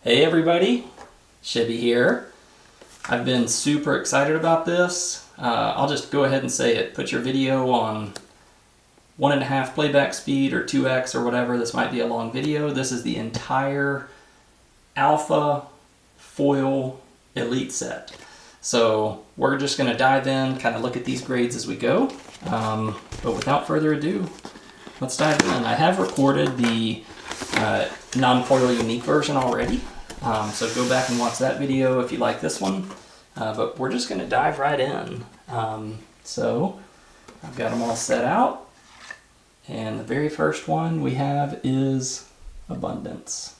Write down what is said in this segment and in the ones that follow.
Hey everybody, Shibby here. I've been super excited about this. I'll just go ahead and say it. Put your video on 1.5 playback speed or 2x or whatever. This might be a long video. This is the entire Alpha Foil Elite set. So we're just going to dive in, kind of look at these grades as we go. But without further ado, let's dive in. I have recorded the non-foil unique version already. So go back and watch that video if you like this one. But we're just going to dive right in. So I've got them all set out. And the very first one we have is Abundance.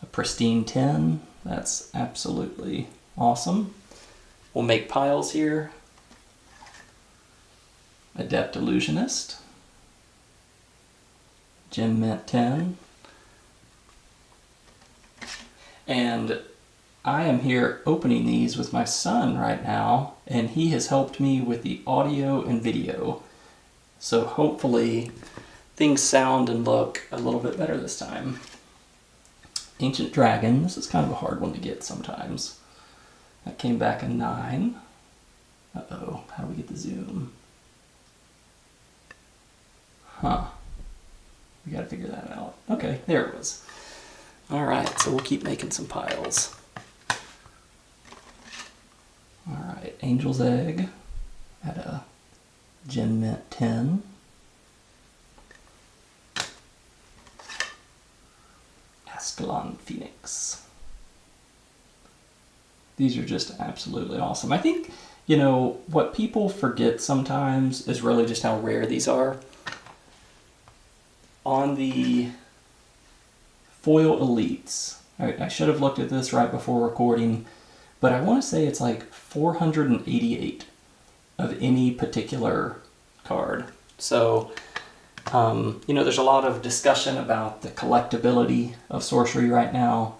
A pristine 10. That's absolutely awesome. We'll make piles here. Adept Illusionist. Gem Mint 10. And I am here opening these with my son right now, and he has helped me with the audio and video. So hopefully things sound and look a little bit better this time. Ancient Dragon, this is kind of a hard one to get sometimes. That came back a 9. Uh-oh, how do we get the zoom? Huh. We gotta figure that out. Okay, there it was. Alright, so we'll keep making some piles. Alright, Angel's Egg at a Gem Mint 10. Ascalon Phoenix. These are just absolutely awesome. I think, you know, what people forget sometimes is really just how rare these are. On the Foil Elites, I should have looked at this right before recording, but I want to say it's like 488 of any particular card. So, you know, there's a lot of discussion about the collectability of Sorcery right now.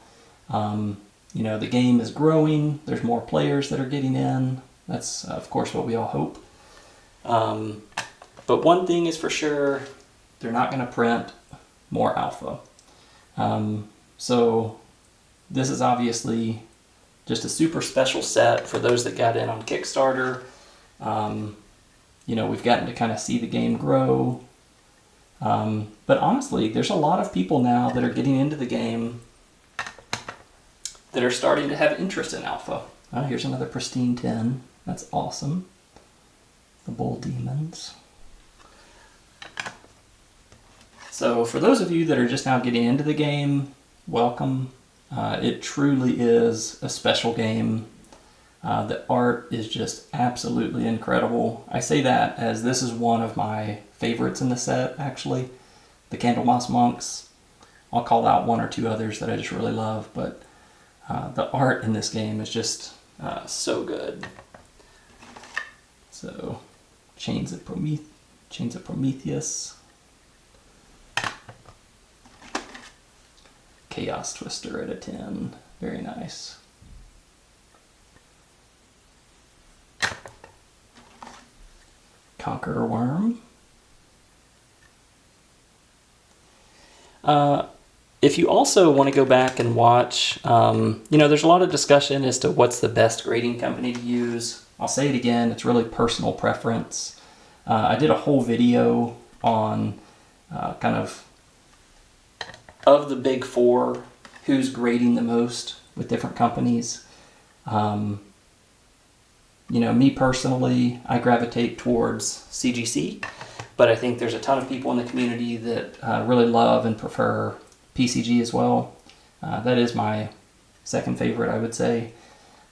You know, the game is growing, there's more players that are getting in. That's, of course, what we all hope. But one thing is for sure, they're not going to print more alpha. So this is obviously just a super special set for those that got in on Kickstarter. You know, we've gotten to kind of see the game grow. But honestly, there's a lot of people now that are getting into the game that are starting to have interest in alpha. Here's another pristine 10. That's awesome. The Bull Demons. So for those of you that are just now getting into the game, welcome. It truly is a special game. The art is just absolutely incredible. I say that as this is one of my favorites in the set, actually. The Candlemoss Monks. I'll call out one or two others that I just really love, but the art in this game is just so good. So, Chains of Prometheus. Chaos Twister at a 10. Very nice. Conqueror Worm. If you also want to go back and watch, you know, there's a lot of discussion as to what's the best grading company to use. I'll say it again, it's really personal preference. I did a whole video on kind of the big four, who's grading the most with different companies. You know, me personally, I gravitate towards CGC, but I think there's a ton of people in the community that really love and prefer PCG as well. That is my second favorite, I would say.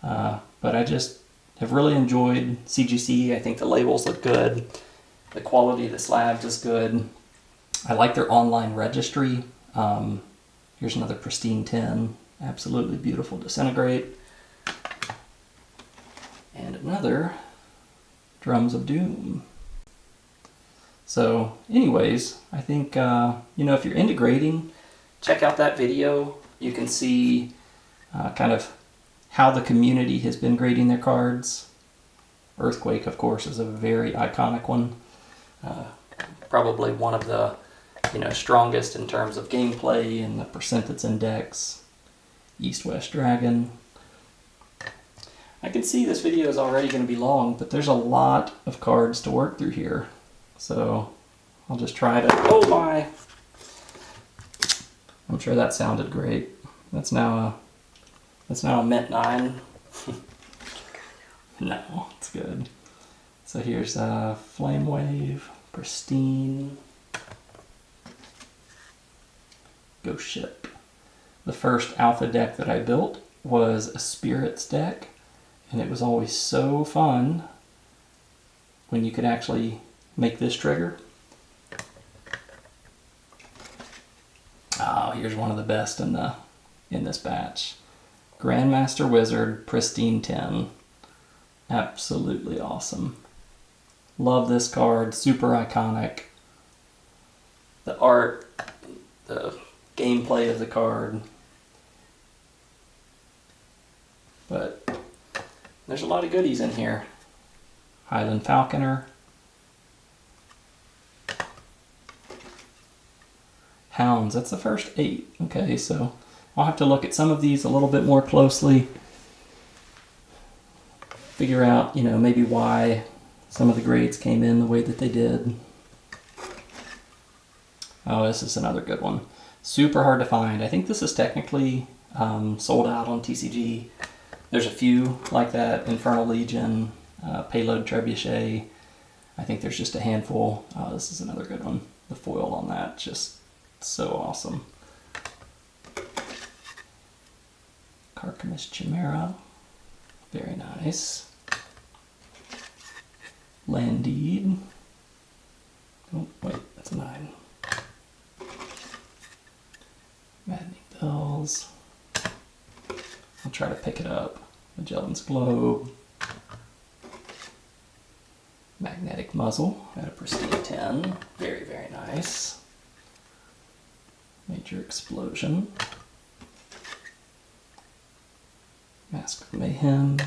But I just have really enjoyed CGC. I think the labels look good. The quality of the slabs is good. I like their online registry. Here's another pristine 10. Absolutely beautiful Disintegrate. And another Drums of Doom. So anyways, I think, you know, if you're into grading, check out that video. You can see kind of how the community has been grading their cards. Earthquake, of course, is a very iconic one. Probably one of the, you know, strongest in terms of gameplay and the percent that's in decks. East-West Dragon. I can see this video is already going to be long, but there's a lot of cards to work through here. So I'll just try to, oh my! I'm sure that sounded great. That's now a Mint 9. No, it's good. So here's Flame Wave, Pristine, Ghost Ship. The first alpha deck that I built was a Spirits deck, and it was always so fun when you could actually make this trigger. Oh, here's one of the best in this batch. Grandmaster Wizard, Pristine 10. Absolutely awesome. Love this card, super iconic. The art, the gameplay of the card. But there's a lot of goodies in here. Highland Falconer. Hounds, that's the first 8. Okay, so I'll have to look at some of these a little bit more closely. Figure out, maybe why some of the grades came in the way that they did. Oh, this is another good one. Super hard to find. I think this is technically sold out on TCG. There's a few like that. Infernal Legion, Payload Trebuchet. I think there's just a handful. Oh, this is another good one. The foil on that, just so awesome. Carcamus Chimera. Very nice. Landede. Oh, wait, that's a 9. Maddening Bells. I'll try to pick it up. Magellan's Globe. Magnetic Muzzle at a Pristine 10. Very, very nice. Major Explosion. Mask of Mayhem.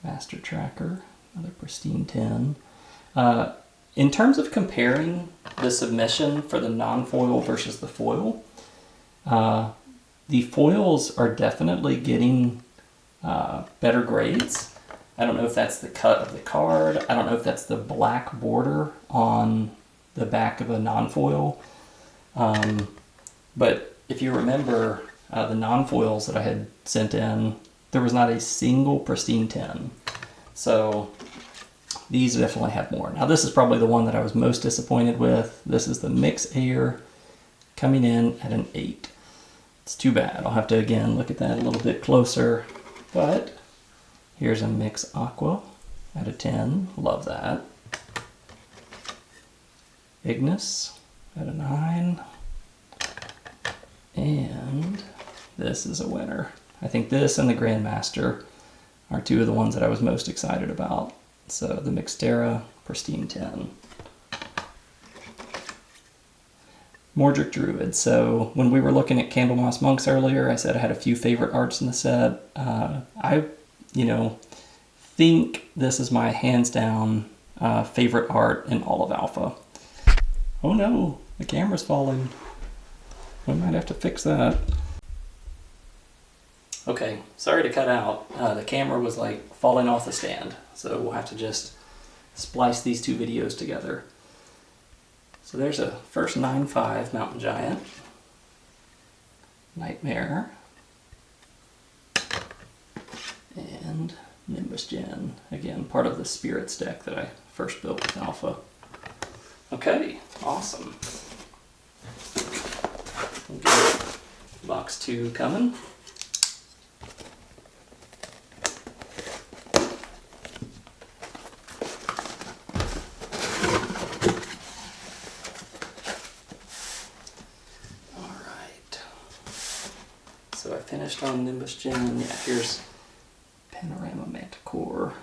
Master Tracker. Another Pristine 10. In terms of comparing the submission for the non-foil versus the foil, the foils are definitely getting better grades. I don't know if that's the cut of the card. I don't know if that's the black border on the back of a non-foil. But if you remember the non-foils that I had sent in, there was not a single Pristine 10. So these definitely have more. Now this is probably the one that I was most disappointed with. This is the Mix Air coming in at an 8. It's too bad. I'll have to again look at that a little bit closer. But here's a Mix Aqua at a 10. Love that. Ignis at a 9. And this is a winner. I think this and the Grandmaster are two of the ones that I was most excited about. So the Mixtera, Pristine 10. Mordric Druid. So when we were looking at Candlemoss Monks earlier, I said I had a few favorite arts in the set. I think this is my hands down favorite art in all of Alpha. Oh no, the camera's falling. We might have to fix that. Okay, sorry to cut out. The camera was like falling off the stand, so we'll have to just splice these two videos together. So there's a first 9/5 Mountain Giant, Nightmare, and Nimbus Gen. Again, part of the Spirits deck that I first built with Alpha. Okay, awesome. We'll get box 2 coming. So I finished on Nimbus Gen. Yeah, here's Panorama Manticore.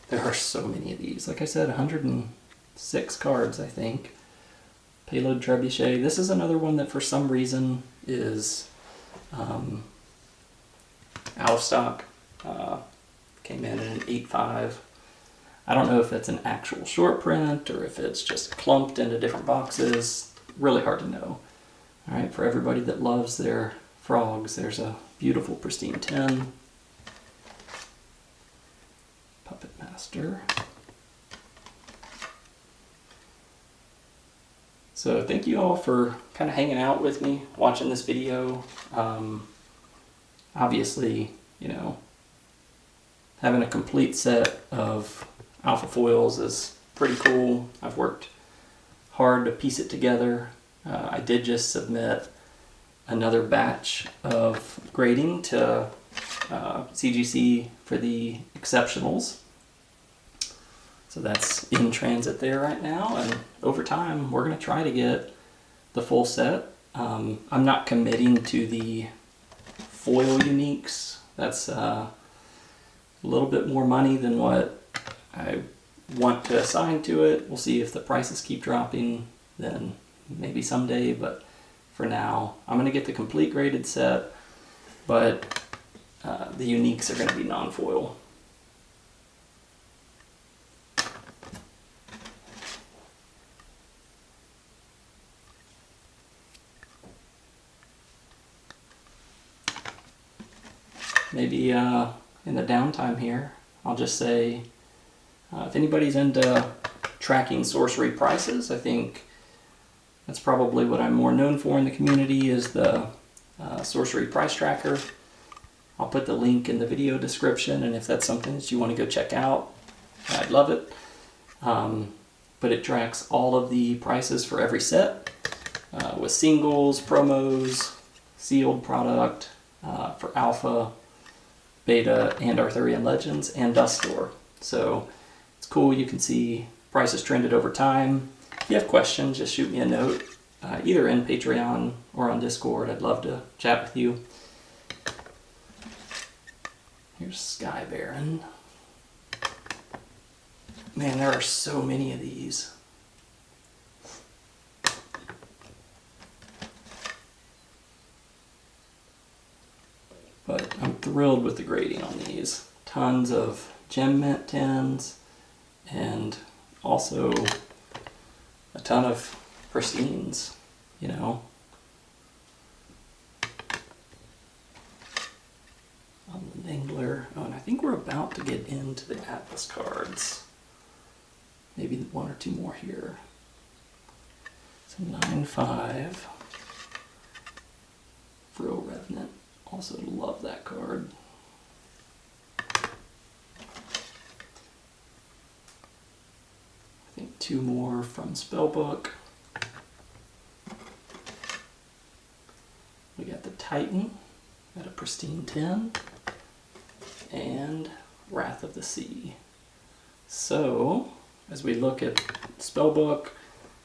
There are so many of these. Like I said, 106 cards, I think. Payload Trebuchet. This is another one that for some reason is out of stock. Came in at an 8/5. I don't know if that's an actual short print or if it's just clumped into different boxes. Really hard to know. All right, for everybody that loves their frogs, there's a beautiful pristine tin. Puppet Master. So thank you all for kind of hanging out with me, watching this video. Obviously, you know, having a complete set of alpha foils is pretty cool. I've worked hard to piece it together. I did just submit another batch of grading to CGC for the exceptionals. So that's in transit there right now, and over time we're going to try to get the full set. I'm not committing to the foil uniques. That's a little bit more money than what I want to assign to it. We'll see if the prices keep dropping, then maybe someday, but for now I'm going to get the complete graded set, but the uniques are going to be non-foil. Maybe in the downtime here, I'll just say, if anybody's into tracking sorcery prices, I think that's probably what I'm more known for in the community, is the sorcery price tracker. I'll put the link in the video description, and if that's something that you want to go check out, I'd love it. But it tracks all of the prices for every set, with singles, promos, sealed product, for alpha, beta, and Arthurian Legends, and Dust Store. So it's cool, you can see prices trended over time. If you have questions, just shoot me a note, either in Patreon or on Discord. I'd love to chat with you. Here's Sky Baron. Man, there are so many of these. But I'm thrilled with the grading on these. Tons of gem mint tins, and also a ton of pristines, you know. On the Dingler. Oh, and I think we're about to get into the Atlas cards. Maybe one or two more here. So 9-5. Vril Revenant. Also love that card. I think two more from Spellbook. We got the Titan at a pristine 10, and Wrath of the Sea. So, as we look at Spellbook,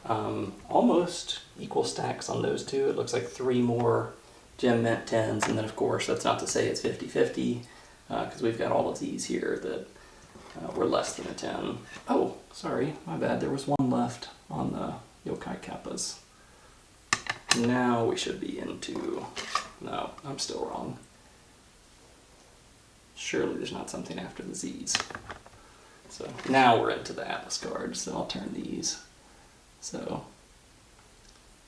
almost equal stacks on those two. It looks like three more gem mint 10s, and then of course that's not to say it's 50-50, because we've got all of these here that were less than a 10. Oh, sorry, my bad, there was one left on the Yokai Kappas. Now we should be into... No, I'm still wrong. Surely there's not something after the Z's. So now we're into the Atlas cards, so I'll turn these. So,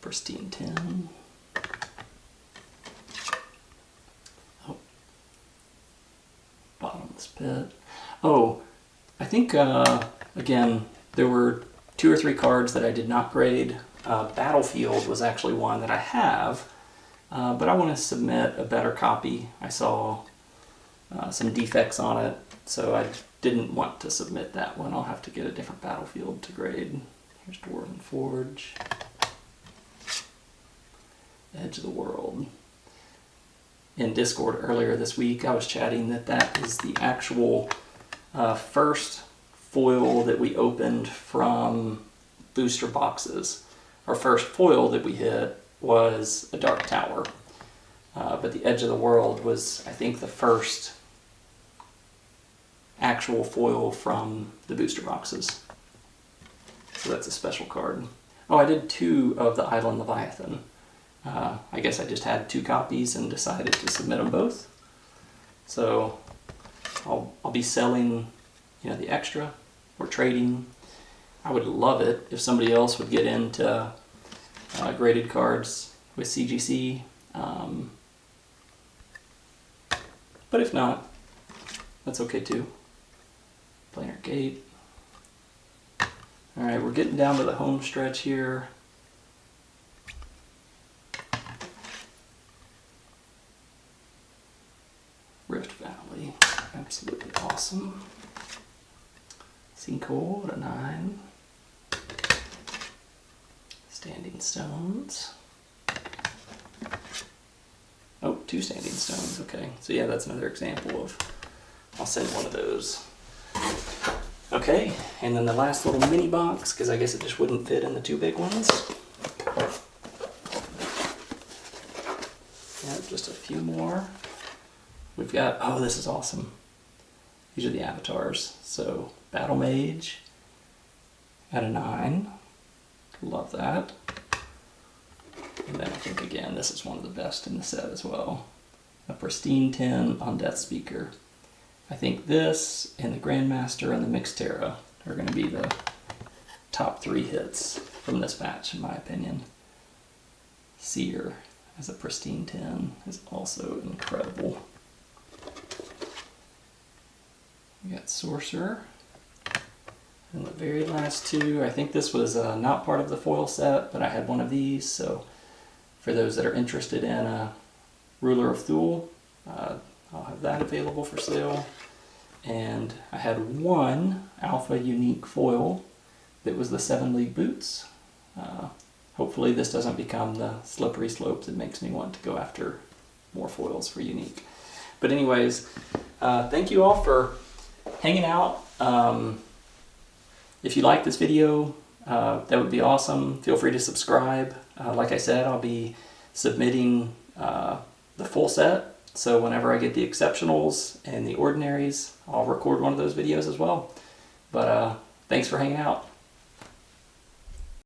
pristine 10. Oh. Bottomless Pit. Oh, I think, again, there were 2 or 3 cards that I did not grade. Battlefield was actually one that I have, but I want to submit a better copy. I saw some defects on it, so I didn't want to submit that one. I'll have to get a different Battlefield to grade. Here's Dwarven Forge. Edge of the World. In Discord earlier this week, I was chatting that is the actual first foil that we opened from booster boxes. Our first foil that we hit was a Dark Tower, but the Edge of the World was, I think, the first actual foil from the booster boxes. So that's a special card. Oh, I did 2 of the Island Leviathan. I guess I just had 2 copies and decided to submit them both. So I'll be selling, you know, the extra or trading. I would love it if somebody else would get into graded cards with CGC. But if not, that's okay too. Planar gate. Alright, we're getting down to the home stretch here. Rift Valley, absolutely awesome. Sinkhole at a 9. Standing stones. Oh, 2 standing stones, okay. So yeah, that's another example of, I'll send one of those. Okay, and then the last little mini box, because I guess it just wouldn't fit in the 2 big ones. Yeah, just a few more. We've got, oh, this is awesome. These are the avatars. So, Battle Mage at a 9. Love that. And then I think, again, this is one of the best in the set as well. A pristine 10 on Death Speaker. I think this and the Grandmaster and the Mixterra are going to be the top 3 hits from this batch, in my opinion. Seer as a pristine 10 is also incredible. We got Sorcerer. And the very last 2, I think this was not part of the foil set, but I had one of these, so for those that are interested in a Ruler of Thule, I'll have that available for sale. And I had 1 Alpha Unique foil that was the 7 League Boots. Hopefully this doesn't become the slippery slope that makes me want to go after more foils for Unique. But anyways, thank you all for hanging out. If you like this video, that would be awesome. Feel free to subscribe. Like I said, I'll be submitting the full set. So whenever I get the exceptionals and the ordinaries, I'll record one of those videos as well. But thanks for hanging out.